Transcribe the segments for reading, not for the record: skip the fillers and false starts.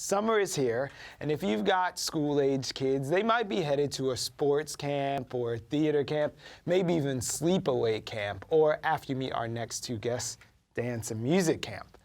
Summer is here, and if you've got school-age kids, they might be headed to a sports camp or theater camp, maybe even sleepaway camp, or after you meet our next two guests, dance and music camp.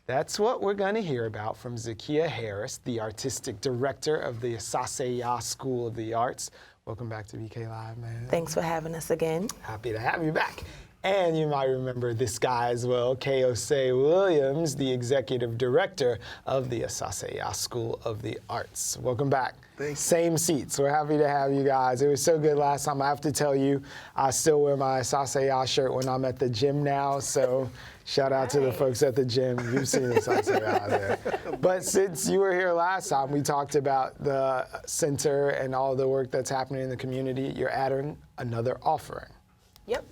That's what we're going to hear about from Zakiya Harris, the artistic director of the Asase Yaa School of the Arts. Welcome back to BK Live, man. Thanks for having us again. Happy to have you back. And you might remember this guy as well, Osei Williams, the executive director of the Asase Yaa School of the Arts. Welcome back. Thanks. Same seats. We're happy to have you guys. It was so good last time. I have to tell you, I still wear my Asase Yaa shirt when I'm at the gym now, so shout out to the folks at the gym. You've seen Asase Yaa there. But since you were here last time, we talked about the center and all the work that's happening in the community. You're adding another offering. Yep.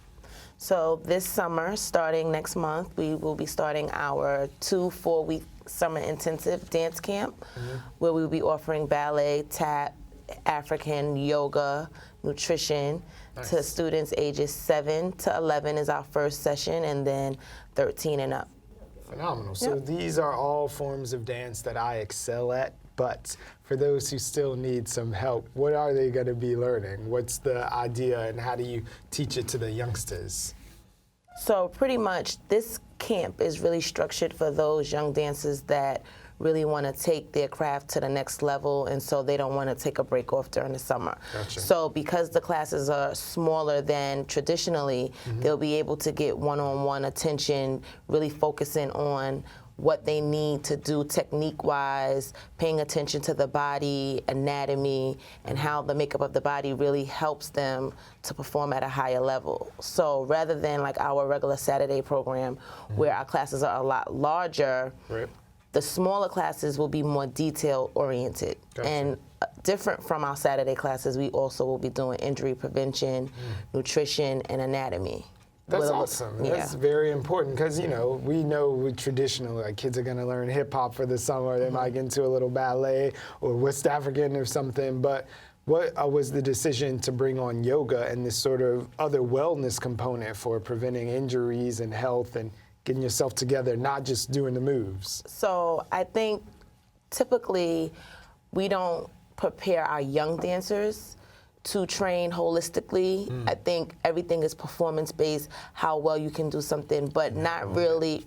So this summer, starting next month, we will be starting our 2 4-week summer intensive dance camp, where we will be offering ballet, tap, African, yoga, nutrition to students ages 7 to 11 is our first session, and then 13 and up. Phenomenal. So these are all forms of dance that I excel at, but for those who still need some help, what are they going to be learning? What's the idea, and how do you teach it to the youngsters? So pretty much this camp is really structured for those young dancers that really want to take their craft to the next level, and so they don't want to take a break off during the summer. Gotcha. So because the classes are smaller than traditionally, they'll be able to get one-on-one attention, really focusing on what they need to do technique-wise, paying attention to the body, anatomy, and how the makeup of the body really helps them to perform at a higher level. So rather than like our regular Saturday program, where our classes are a lot larger, the smaller classes will be more detail-oriented. Gotcha. And different from our Saturday classes, we also will be doing injury prevention, nutrition, and anatomy. That's awesome. That's very important because, you know, we know traditionally like kids are going to learn hip hop for the summer. They might get into a little ballet or West African or something. But what was the decision to bring on yoga and this sort of other wellness component for preventing injuries and health and getting yourself together, not just doing the moves? So I think typically we don't prepare our young dancers to train holistically. I think everything is performance-based, how well you can do something, but not really,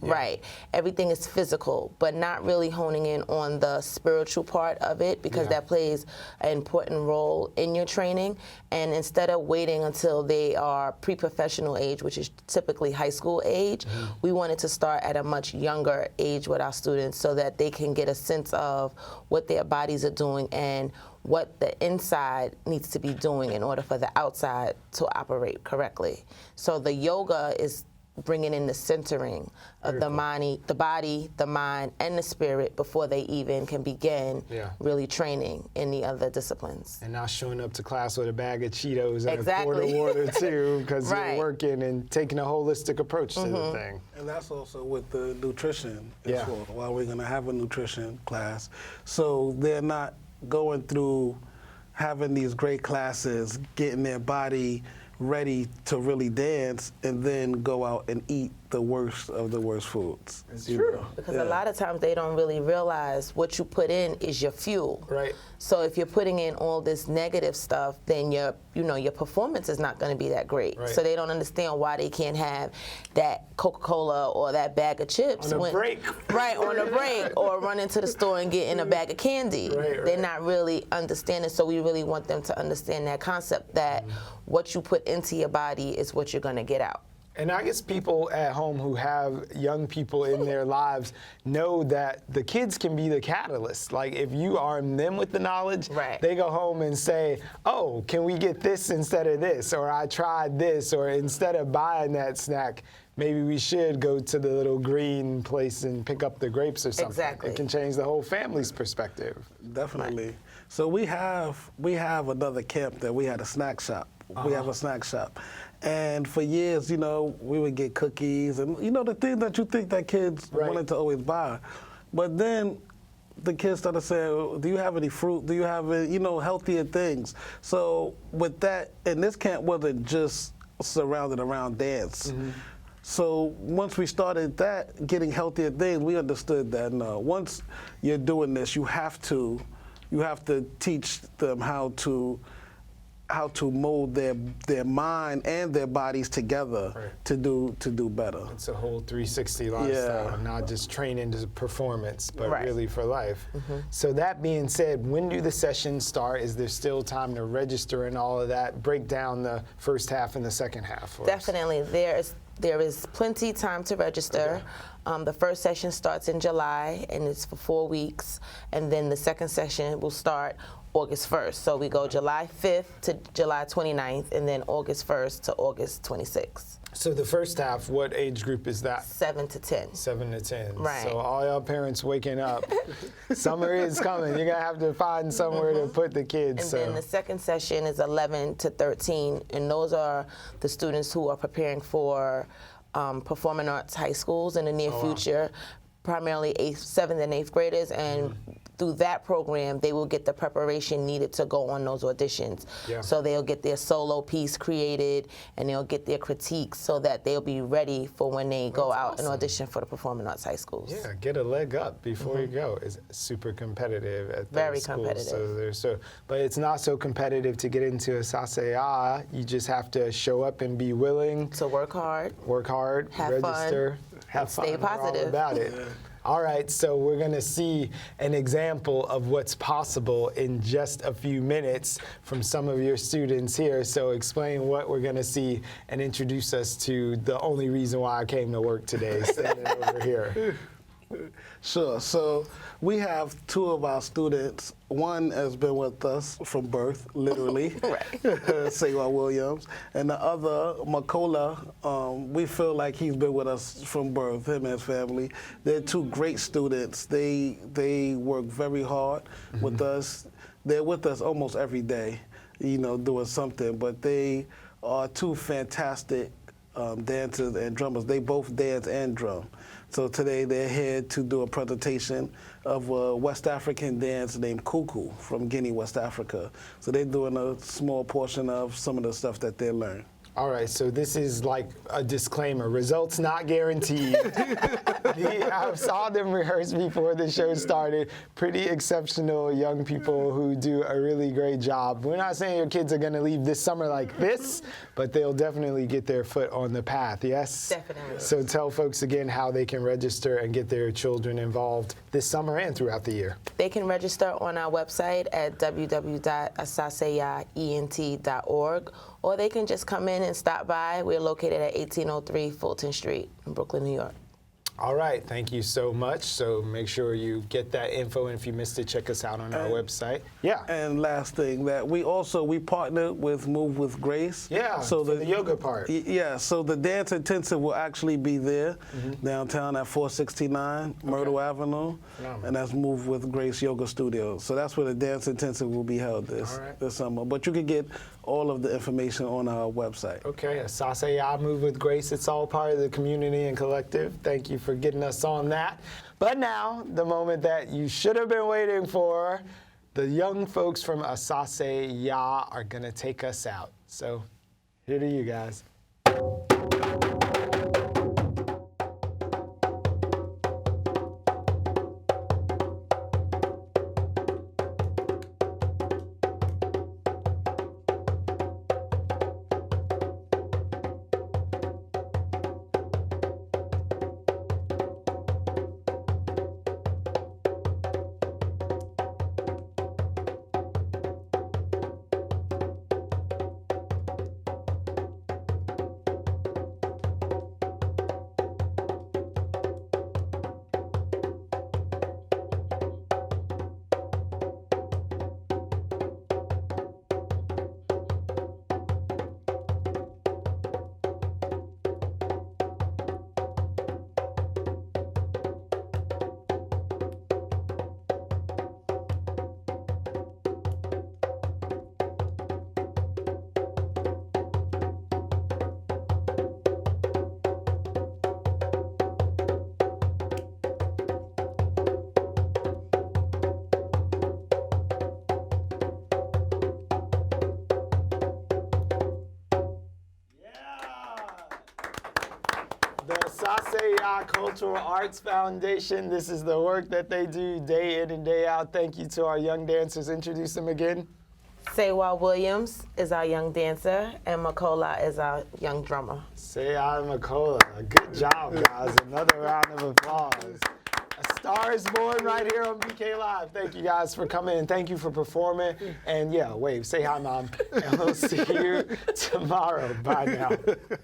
everything is physical, but not really honing in on the spiritual part of it, because that plays an important role in your training. And instead of waiting until they are pre-professional age, which is typically high school age, we wanted to start at a much younger age with our students so that they can get a sense of what their bodies are doing and what the inside needs to be doing in order for the outside to operate correctly. So the yoga is bringing in the centering of the body, the mind, and the spirit before they even can begin really training in the other disciplines. And not showing up to class with a bag of Cheetos and a quart of water too, because you're working and taking a holistic approach to the thing. And that's also with the nutrition as well. While we're going to have a nutrition class, so they're not going through having these great classes, getting their body ready to really dance, and then go out and eat the worst of the worst foods. It's true. Because a lot of times they don't really realize what you put in is your fuel. Right. So if you're putting in all this negative stuff, then your performance is not going to be that great. So they don't understand why they can't have that Coca-Cola or that bag of chips on a break. Right, on a break, or run into the store and get in a bag of candy. They're not really understanding. So we really want them to understand that concept that what you put into your body is what you're going to get out. And I guess people at home who have young people in their lives know that the kids can be the catalyst. Like if you arm them with the knowledge, they go home and say, oh, can we get this instead of this? Or I tried this, or instead of buying that snack, maybe we should go to the little green place and pick up the grapes or something. Exactly. It can change the whole family's perspective. Definitely. So we have another camp that we had a snack shop. We have a snack shop. And for years, you know, we would get cookies and, you know, the things that you think that kids wanted to always buy. But then the kids started saying, do you have any fruit? Do you have, you know, healthier things? So with that, and this camp wasn't just surrounded around dance. So once we started that, getting healthier things, we understood that once you're doing this, you have to teach them how to mold their mind and their bodies together to do better. It's a whole 360 lifestyle, not just training to performance, but really for life. So that being said, when do the sessions start? Is there still time to register and all of that? Break down the first half and the second half for us. Definitely. There is plenty time to register. The first session starts in July, and it's for 4 weeks. And then the second session will start August 1st. So we go July 5th to July 29th, and then August 1st to August 26th. So the first half, what age group is that? 7 to 10. 7 to 10. Right. So all y'all parents waking up. Summer is coming. You're going to have to find somewhere to put the kids. And then the second session is 11 to 13, and those are the students who are preparing for performing arts high schools in the near future, primarily 7th and 8th graders, and through that program, they will get the preparation needed to go on those auditions. So they'll get their solo piece created, and they'll get their critiques so that they'll be ready for when they go out and audition for the performing arts high schools. Yeah, get a leg up before you go. It's super competitive at Very those schools. competitive. But it's not so competitive to get into Asase Yaa. You just have to show up and be willing to work hard, have register, fun, have fun. stay positive. We're all about it. All right, so we're going to see an example of what's possible in just a few minutes from some of your students here. So explain what we're going to see and introduce us to the only reason why I came to work today, standing over here. Sure. So we have 2 of our students. One has been with us from birth, literally, Serra Williams, and the other, Makola, we feel like he's been with us from birth, him and his family. They're 2 great students. They work very hard with us. They're with us almost every day, doing something, but they are 2 fantastic dancers and drummers. They both dance and drum. So today they're here to do a presentation of a West African dance named Kuku from Guinea, West Africa. So they're doing a small portion of some of the stuff that they learned. All right, so this is like a disclaimer. Results not guaranteed. I saw them rehearse before the show started. Pretty exceptional young people who do a really great job. We're not saying your kids are going to leave this summer like this, but they'll definitely get their foot on the path, yes? Definitely. So tell folks again how they can register and get their children involved this summer and throughout the year. They can register on our website at www.asaseyaent.org, or they can just come in and stop by. We're located at 1803 Fulton Street in Brooklyn, New York. All right, thank you so much. So make sure you get that info, and if you missed it, check us out on our website. Yeah. And last thing, that we partnered with Move with Grace. Yeah, so for the yoga part. Yeah, so the dance intensive will actually be there downtown at 469 Myrtle Avenue, and that's Move with Grace Yoga Studio. So that's where the dance intensive will be held this summer. But you can get all of the information on our website. Okay, Asase Yaa, Move with Grace. It's all part of the community and collective. Thank you for getting us on that. But now, the moment that you should have been waiting for, the young folks from Asase Yaa are going to take us out. So, here to you guys. Asase Yaa Cultural Arts Foundation. This is the work that they do day in and day out. Thank you to our young dancers. Introduce them again. Serra Williams is our young dancer, and Makola is our young drummer. Zakiya and Makola. Good job, guys. Another round of applause. A star is born right here on BK Live. Thank you guys for coming and thank you for performing. And yeah, wave. Say hi, Mom. And we'll see you tomorrow. Bye now.